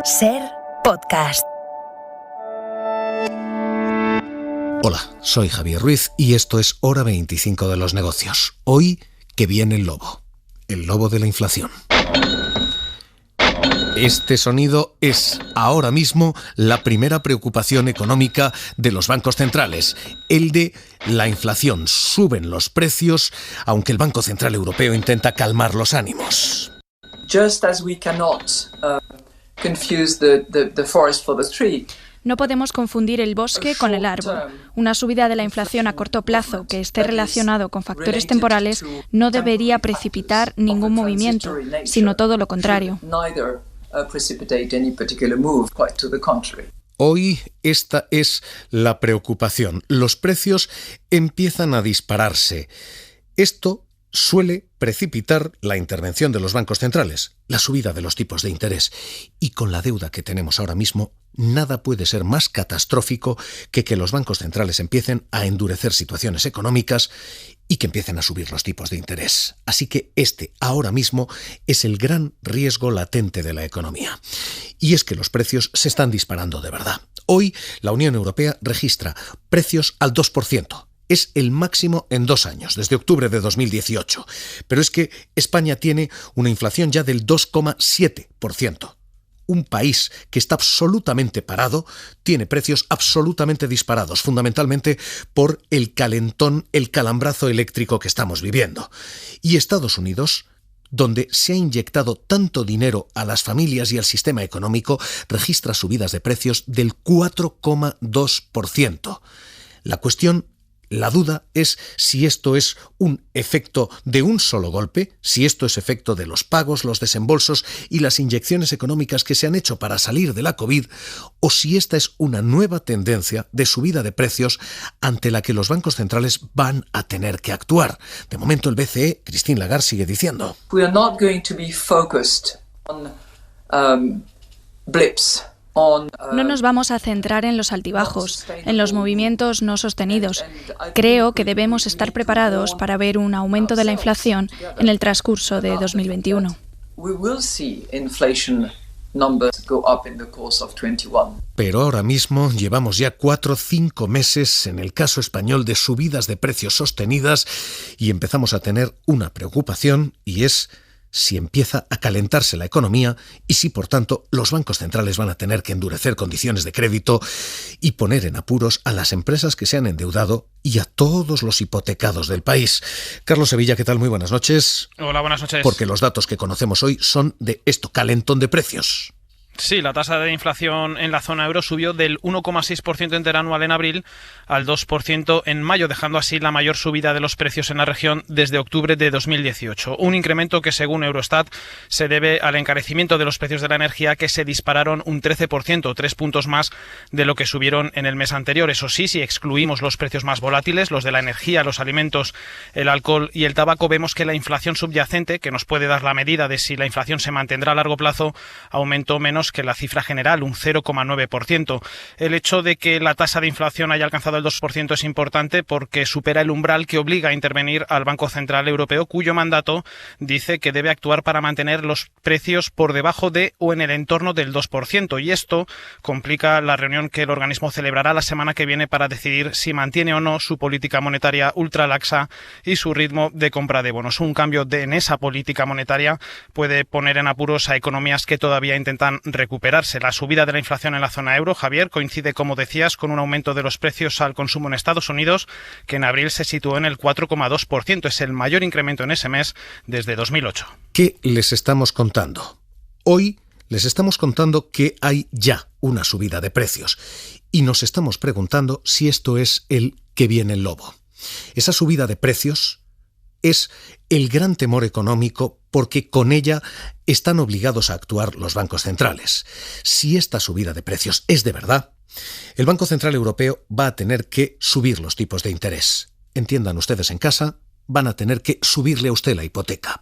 SER Podcast. Hola, soy Javier Ruiz y esto es Hora 25 de los negocios. Hoy que viene el lobo de la inflación. Este sonido es ahora mismo la primera preocupación económica de los bancos centrales, el de la inflación. Suben los precios, aunque el Banco Central Europeo intenta calmar los ánimos. Just as we cannot confuse the forest for the tree. No podemos confundir el bosque con el árbol. Una subida de la inflación a corto plazo que esté relacionado con factores temporales no debería precipitar ningún movimiento, sino todo lo contrario. Hoy esta es la preocupación. Los precios empiezan a dispararse. Esto suele precipitar la intervención de los bancos centrales, la subida de los tipos de interés. Y con la deuda que tenemos ahora mismo, nada puede ser más catastrófico que los bancos centrales empiecen a endurecer situaciones económicas y que empiecen a subir los tipos de interés. Así que ahora mismo, es el gran riesgo latente de la economía. Y es que los precios se están disparando de verdad. Hoy, la Unión Europea registra precios al 2%. Es el máximo en 2 años, desde octubre de 2018. Pero es que España tiene una inflación ya del 2,7%. Un país que está absolutamente parado tiene precios absolutamente disparados, fundamentalmente por el calentón, el calambrazo eléctrico que estamos viviendo. Y Estados Unidos, donde se ha inyectado tanto dinero a las familias y al sistema económico, registra subidas de precios del 4,2%. La duda es si esto es un efecto de un solo golpe, si esto es efecto de los pagos, los desembolsos y las inyecciones económicas que se han hecho para salir de la COVID, o si esta es una nueva tendencia de subida de precios ante la que los bancos centrales van a tener que actuar. De momento el BCE, Christine Lagarde, sigue diciendo: We are not going to be focused on blips. No nos vamos a centrar en los altibajos, en los movimientos no sostenidos. Creo que debemos estar preparados para ver un aumento de la inflación en el transcurso de 2021. Pero ahora mismo llevamos ya 4 o 5 meses en el caso español de subidas de precios sostenidas y empezamos a tener una preocupación, y es si empieza a calentarse la economía y si, por tanto, los bancos centrales van a tener que endurecer condiciones de crédito y poner en apuros a las empresas que se han endeudado y a todos los hipotecados del país. Carlos Sevilla, ¿qué tal? Muy buenas noches. Hola, buenas noches. Porque los datos que conocemos hoy son de esto, calentón de precios. Sí, la tasa de inflación en la zona euro subió del 1,6% interanual en abril al 2% en mayo, dejando así la mayor subida de los precios en la región desde octubre de 2018. Un incremento que, según Eurostat, se debe al encarecimiento de los precios de la energía, que se dispararon un 13%, 3 puntos más de lo que subieron en el mes anterior. Eso sí, si excluimos los precios más volátiles, los de la energía, los alimentos, el alcohol y el tabaco, vemos que la inflación subyacente, que nos puede dar la medida de si la inflación se mantendrá a largo plazo, aumentó menos que la cifra general, un 0,9%. El hecho de que la tasa de inflación haya alcanzado el 2% es importante porque supera el umbral que obliga a intervenir al Banco Central Europeo, cuyo mandato dice que debe actuar para mantener los precios por debajo de o en el entorno del 2%. Y esto complica la reunión que el organismo celebrará la semana que viene para decidir si mantiene o no su política monetaria ultralaxa y su ritmo de compra de bonos. Un cambio en esa política monetaria puede poner en apuros a economías que todavía intentan recuperarse. La subida de la inflación en la zona euro, Javier, coincide, como decías, con un aumento de los precios al consumo en Estados Unidos, que en abril se situó en el 4,2%. Es el mayor incremento en ese mes desde 2008. ¿Qué les estamos contando? Hoy les estamos contando que hay ya una subida de precios y nos estamos preguntando si esto es el que viene el lobo. Esa subida de precios es el gran temor económico porque con ella están obligados a actuar los bancos centrales. Si esta subida de precios es de verdad, el Banco Central Europeo va a tener que subir los tipos de interés. Entiendan ustedes en casa, van a tener que subirle a usted la hipoteca.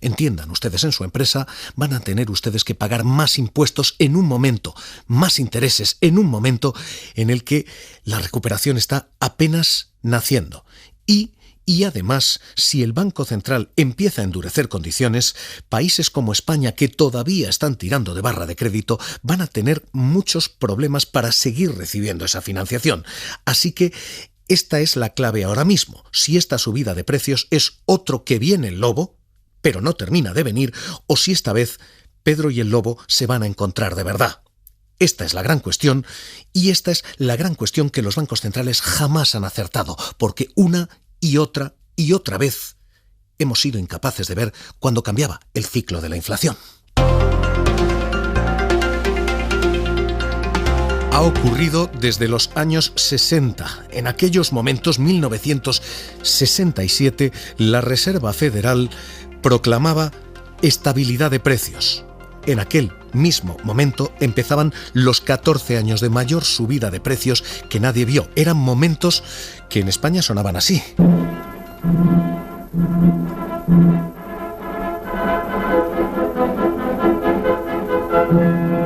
Entiendan ustedes en su empresa, van a tener ustedes que pagar más impuestos en un momento, más intereses en un momento en el que la recuperación está apenas naciendo. Y Y además, si el Banco Central empieza a endurecer condiciones, países como España, que todavía están tirando de barra de crédito, van a tener muchos problemas para seguir recibiendo esa financiación. Así que esta es la clave ahora mismo. Si esta subida de precios es otro que viene el lobo, pero no termina de venir, o si esta vez Pedro y el lobo se van a encontrar de verdad. Esta es la gran cuestión, y esta es la gran cuestión que los bancos centrales jamás han acertado, porque una y otra vez hemos sido incapaces de ver cuando cambiaba el ciclo de la inflación. Ha ocurrido desde los años 60. En aquellos momentos, 1967, la Reserva Federal proclamaba estabilidad de precios. En aquel mismo momento empezaban los 14 años de mayor subida de precios que nadie vio. Eran momentos que en España sonaban así.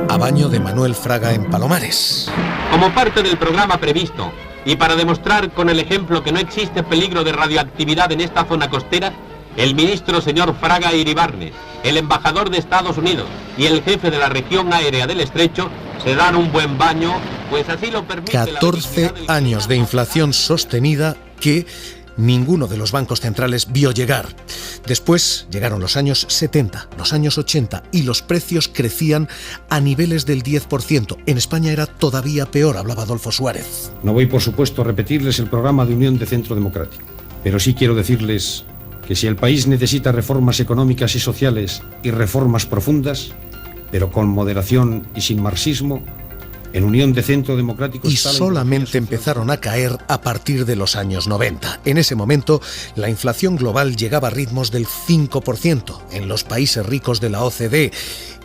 A baño de Manuel Fraga en Palomares. Como parte del programa previsto y para demostrar con el ejemplo que no existe peligro de radioactividad en esta zona costera, el ministro señor Fraga Iribarne, el embajador de Estados Unidos y el jefe de la región aérea del Estrecho se dan un buen baño, pues así lo permite 14 años de inflación sostenida que ninguno de los bancos centrales vio llegar. Después llegaron los años 70, los años 80 y los precios crecían a niveles del 10%. En España era todavía peor, hablaba Adolfo Suárez. No voy, por supuesto, a repetirles el programa de Unión de Centro Democrático, pero sí quiero decirles que si el país necesita reformas económicas y sociales y reformas profundas, pero con moderación y sin marxismo, en Unión de Centro Democrático... Y solamente empezaron a caer a partir de los años 90. En ese momento, la inflación global llegaba a ritmos del 5%. En los países ricos de la OCDE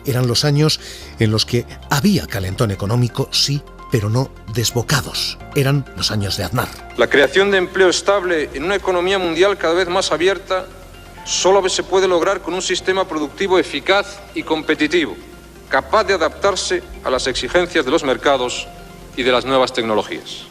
eran los años en los que había calentón económico, sí, pero no desbocados. Eran los años de Aznar. La creación de empleo estable en una economía mundial cada vez más abierta solo se puede lograr con un sistema productivo eficaz y competitivo, capaz de adaptarse a las exigencias de los mercados y de las nuevas tecnologías.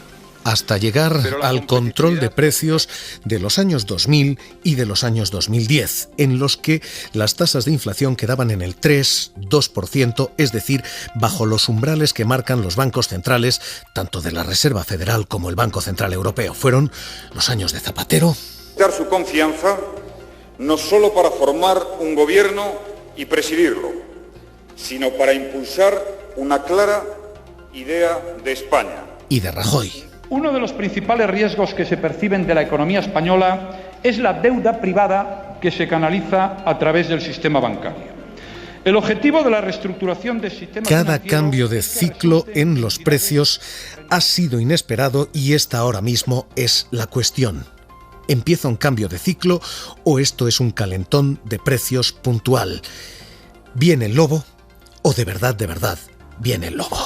Hasta llegar al control de precios de los años 2000 y de los años 2010, en los que las tasas de inflación quedaban en el 3-2%, es decir, bajo los umbrales que marcan los bancos centrales, tanto de la Reserva Federal como el Banco Central Europeo. Fueron los años de Zapatero. Dar su confianza no solo para formar un gobierno y presidirlo, sino para impulsar una clara idea de España. Y de Rajoy. Uno de los principales riesgos que se perciben de la economía española es la deuda privada que se canaliza a través del sistema bancario. El objetivo de la reestructuración del sistema Cada cambio de ciclo en los precios ha sido inesperado y esta ahora mismo es la cuestión. ¿Empieza un cambio de ciclo o esto es un calentón de precios puntual? ¿Viene el lobo o de verdad, viene el lobo?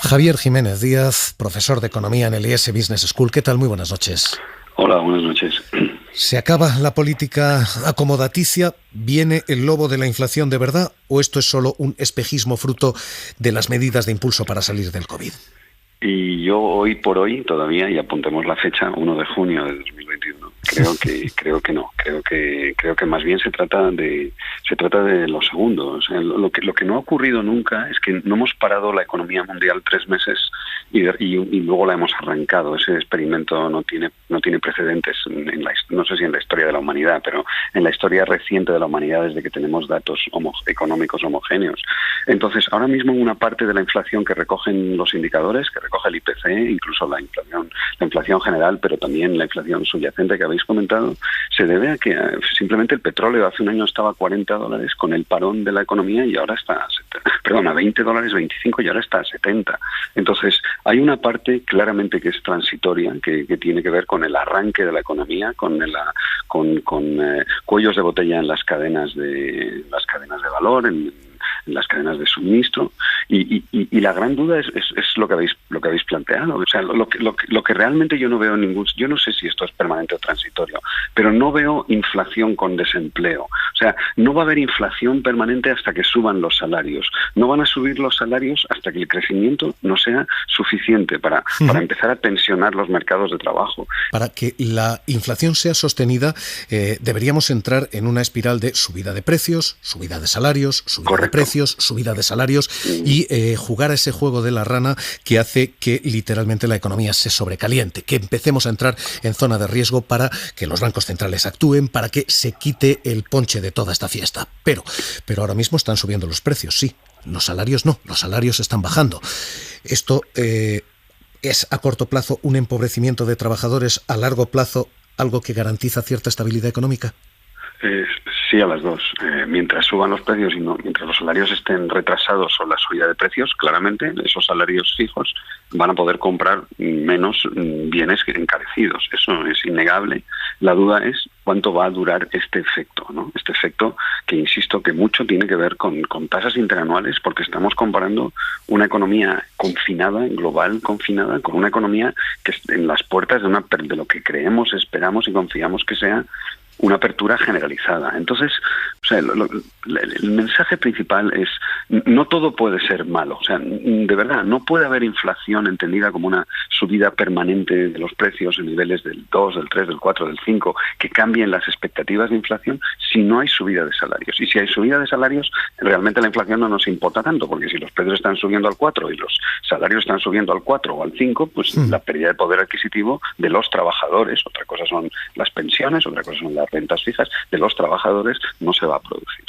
Javier Jiménez Díaz, profesor de Economía en el IES Business School. ¿Qué tal? Muy buenas noches. Hola, buenas noches. ¿Se acaba la política acomodaticia? ¿Viene el lobo de la inflación de verdad? ¿O esto es solo un espejismo fruto de las medidas de impulso para salir del COVID? Y yo hoy por hoy todavía, y apuntemos la fecha, 1 de junio de 2021, creo que no, creo que más bien se trata de lo segundo. O sea, lo que no ha ocurrido nunca es que no hemos parado la economía mundial 3 meses y luego la hemos arrancado. Ese experimento no tiene precedentes no sé si en la historia de la humanidad, pero en la historia reciente de la humanidad desde que tenemos datos económicos homogéneos. Entonces, ahora mismo una parte de la inflación que recogen los indicadores, que recoge el IPC, incluso la inflación general, pero también la inflación subyacente que habéis comentado, se debe a que simplemente el petróleo hace un año estaba a $40 con el parón de la economía y ahora está a $20, 25 y ahora está a 70. Entonces, hay una parte claramente que es transitoria, que tiene que ver con el arranque de la economía, con cuellos de botella en las cadenas de valor, en las cadenas de suministro, y la gran duda es lo que habéis planteado. O sea, lo que realmente yo no veo yo no sé si esto es permanente o transitorio, pero no veo inflación con desempleo. O sea, no va a haber inflación permanente hasta que suban los salarios. No van a subir los salarios hasta que el crecimiento no sea suficiente para empezar a tensionar los mercados de trabajo. Para que la inflación sea sostenida, deberíamos entrar en una espiral de subida de precios, subida de salarios, subida de precios, subida de salarios y jugar a ese juego de la rana que hace que literalmente la economía se sobrecaliente, que empecemos a entrar en zona de riesgo para que los bancos centrales actúen, para que se quite el ponche de toda esta fiesta. Pero ahora mismo están subiendo los precios, sí. Los salarios no, los salarios están bajando. Esto es a corto plazo un empobrecimiento de trabajadores, a largo plazo algo que garantiza cierta estabilidad económica. Sí, a las dos. Mientras suban los precios y mientras los salarios estén retrasados o la subida de precios, claramente esos salarios fijos van a poder comprar menos bienes encarecidos. Eso es innegable. La duda es cuánto va a durar este efecto, ¿no? Este efecto que, insisto, que mucho tiene que ver con tasas interanuales, porque estamos comparando una economía confinada, global confinada, con una economía que está en las puertas de lo que creemos, esperamos y confiamos que sea una apertura generalizada. Entonces, o sea, el mensaje principal es: no todo puede ser malo. O sea, de verdad, no puede haber inflación entendida como una subida permanente de los precios en niveles del 2, del 3, del 4, del 5, que cambien las expectativas de inflación si no hay subida de salarios. Y si hay subida de salarios, realmente la inflación no nos importa tanto, porque si los precios están subiendo al 4 y los salarios están subiendo al 4 o al 5, pues la pérdida de poder adquisitivo de los trabajadores, otra cosa son las pensiones, otra cosa son las rentas fijas, de los trabajadores no se va a producir.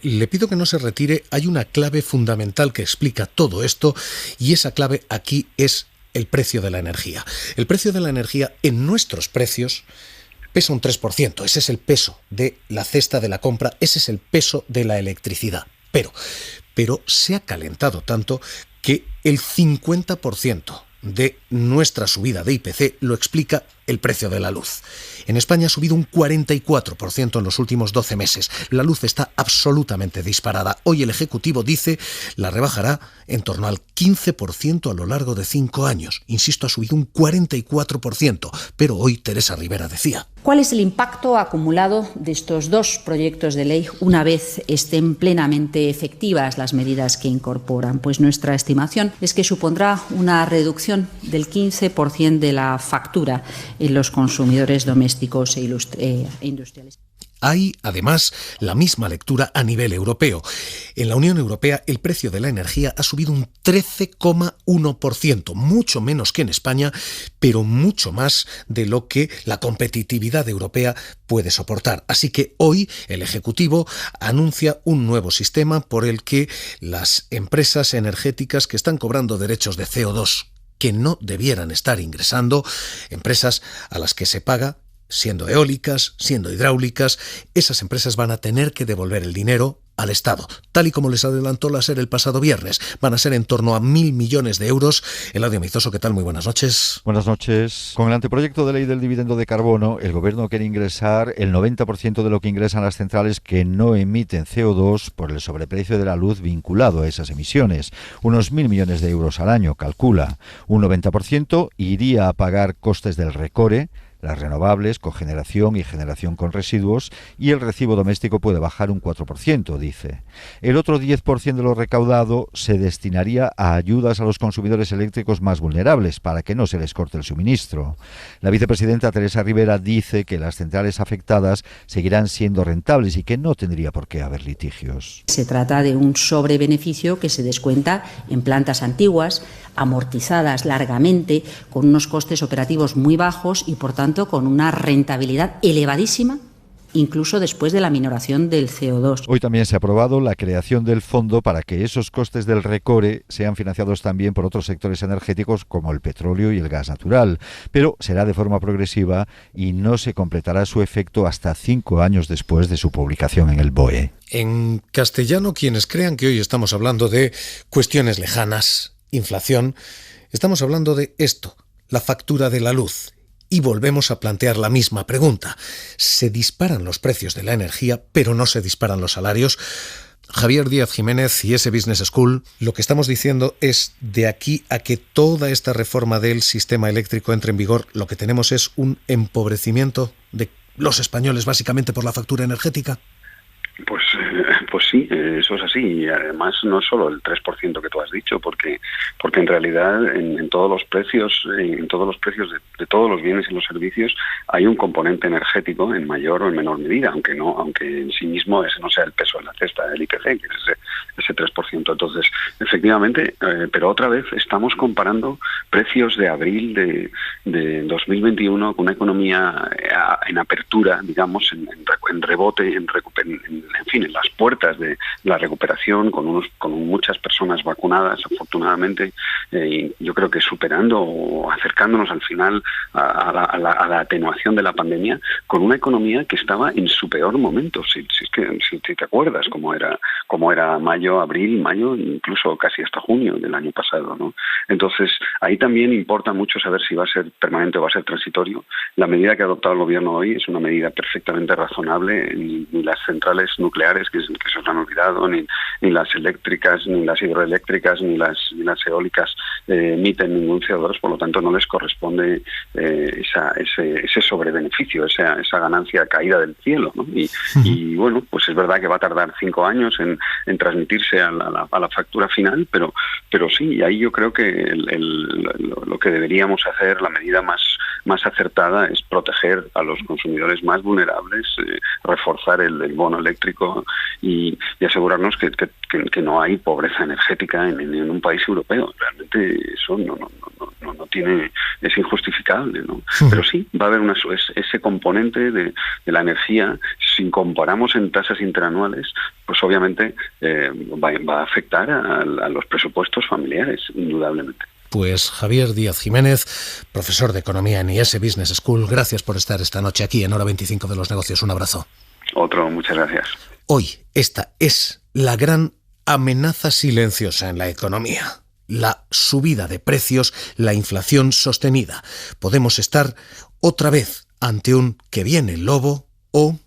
Le pido que no se retire. Hay una clave fundamental que explica todo esto, y esa clave aquí es el precio de la energía. El precio de la energía en nuestros precios pesa un 3%. Ese es el peso de la cesta de la compra, ese es el peso de la electricidad. Pero se ha calentado tanto que el 50% de nuestra subida de IPC lo explica el precio de la luz. En España ha subido un 44% en los últimos 12 meses. La luz está absolutamente disparada. Hoy el Ejecutivo dice la rebajará en torno al 15% a lo largo de 5 años. Insisto, ha subido un 44%. Pero hoy Teresa Rivera decía: ¿cuál es el impacto acumulado de estos dos proyectos de ley una vez estén plenamente efectivas las medidas que incorporan? Pues nuestra estimación es que supondrá una reducción del 15% de la factura en los consumidores domésticos e industriales. Hay, además, la misma lectura a nivel europeo. En la Unión Europea, el precio de la energía ha subido un 13,1%, mucho menos que en España, pero mucho más de lo que la competitividad europea puede soportar. Así que hoy el Ejecutivo anuncia un nuevo sistema por el que las empresas energéticas que están cobrando derechos de CO2, que no debieran estar ingresando, empresas a las que se paga, siendo eólicas, siendo hidráulicas, esas empresas van a tener que devolver el dinero al Estado, tal y como les adelantó la SER el pasado viernes. Van a ser en torno a 1.000 millones de euros. Eladio Meizoso, ¿qué tal? Muy buenas noches. Buenas noches. Con el anteproyecto de ley del dividendo de carbono, el Gobierno quiere ingresar el 90% de lo que ingresan las centrales que no emiten CO2 por el sobreprecio de la luz vinculado a esas emisiones. Unos 1.000 millones de euros al año, calcula. Un 90% iría a pagar costes del Recore, las renovables, cogeneración y generación con residuos, y el recibo doméstico puede bajar un 4%, dice. El otro 10% de lo recaudado se destinaría a ayudas a los consumidores eléctricos más vulnerables para que no se les corte el suministro. La vicepresidenta Teresa Rivera dice que las centrales afectadas seguirán siendo rentables y que no tendría por qué haber litigios. Se trata de un sobrebeneficio que se descuenta en plantas antiguas, amortizadas largamente, con unos costes operativos muy bajos y, por tanto, con una rentabilidad elevadísima, incluso después de la minoración del CO2. Hoy también se ha aprobado la creación del fondo para que esos costes del Recore sean financiados también por otros sectores energéticos como el petróleo y el gas natural, pero será de forma progresiva y no se completará su efecto hasta 5 años después de su publicación en el BOE. En castellano, quienes crean que hoy estamos hablando de cuestiones lejanas, inflación, estamos hablando de esto, la factura de la luz. Y volvemos a plantear la misma pregunta. Se disparan los precios de la energía, pero no se disparan los salarios. Javier Díaz Jiménez y ese Business School, lo que estamos diciendo es, de aquí a que toda esta reforma del sistema eléctrico entre en vigor, lo que tenemos es un empobrecimiento de los españoles básicamente por la factura energética? Pues sí, eso es así, y además no solo el 3% que tú has dicho, porque en realidad en todos los precios, de todos los bienes y los servicios hay un componente energético en mayor o en menor medida, aunque en sí mismo ese no sea el peso de la cesta del IPC, que es ese 3%. Entonces, efectivamente, pero otra vez estamos comparando precios de abril de 2021 con una economía en apertura, digamos, en rebote, en fin, en las puertas de la recuperación, con muchas personas vacunadas, afortunadamente, yo creo que superando o acercándonos al final a la atenuación de la pandemia, con una economía que estaba en su peor momento, si te acuerdas cómo era mayo, incluso casi hasta junio del año pasado, ¿no? Entonces, ahí también importa mucho saber si va a ser permanente o va a ser transitorio. La medida que ha adoptado el gobierno hoy es una medida perfectamente razonable. Ni las centrales nucleares que se os han olvidado, ni las eléctricas, ni las hidroeléctricas, ni las eólicas emiten ningún CO2, por lo tanto no les corresponde ese sobrebeneficio, esa ganancia caída del cielo, ¿no? Y bueno, pues es verdad que va a tardar 5 años en transmitirse a la factura final, pero sí, y ahí yo creo que lo que deberíamos hacer, la medida más acertada, es proteger a los consumidores más vulnerables, reforzar el bono eléctrico y asegurarnos que no hay pobreza energética en un país europeo. Realmente eso no tiene, es injustificable, ¿no? Pero sí, va a haber ese componente de la energía. Si comparamos en tasas interanuales, pues obviamente va a afectar a los presupuestos familiares, indudablemente. Pues Javier Díaz Jiménez, profesor de Economía en IES Business School, gracias por estar esta noche aquí en Hora 25 de los Negocios. Un abrazo. Muchas gracias. Hoy, esta es la gran amenaza silenciosa en la economía. La subida de precios, la inflación sostenida. Podemos estar otra vez ante un que viene el lobo o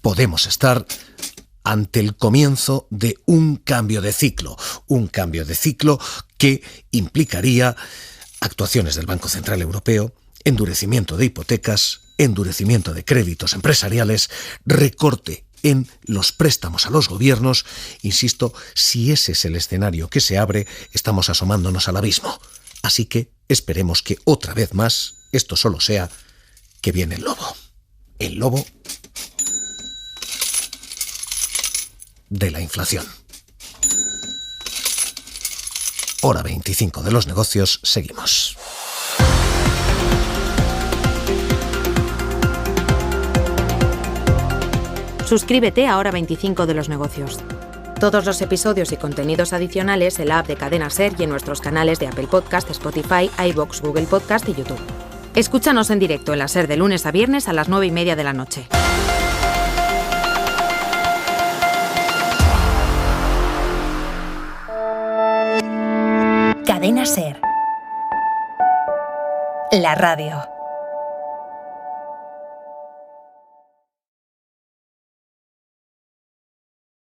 podemos estar ante el comienzo de un cambio de ciclo que implicaría actuaciones del Banco Central Europeo, endurecimiento de hipotecas, endurecimiento de créditos empresariales, recorte en los préstamos a los gobiernos. Insisto, si ese es el escenario que se abre, estamos asomándonos al abismo. Así que esperemos que otra vez más esto solo sea que viene el lobo. El lobo de la inflación. Hora 25 de los negocios, seguimos. Suscríbete a Hora 25 de los negocios. Todos los episodios y contenidos adicionales en la app de Cadena Ser y en nuestros canales de Apple Podcast, Spotify, iVoox, Google Podcast y YouTube. Escúchanos en directo en la Ser de lunes a viernes a las 9:30 de la noche. Cadena Ser. La radio.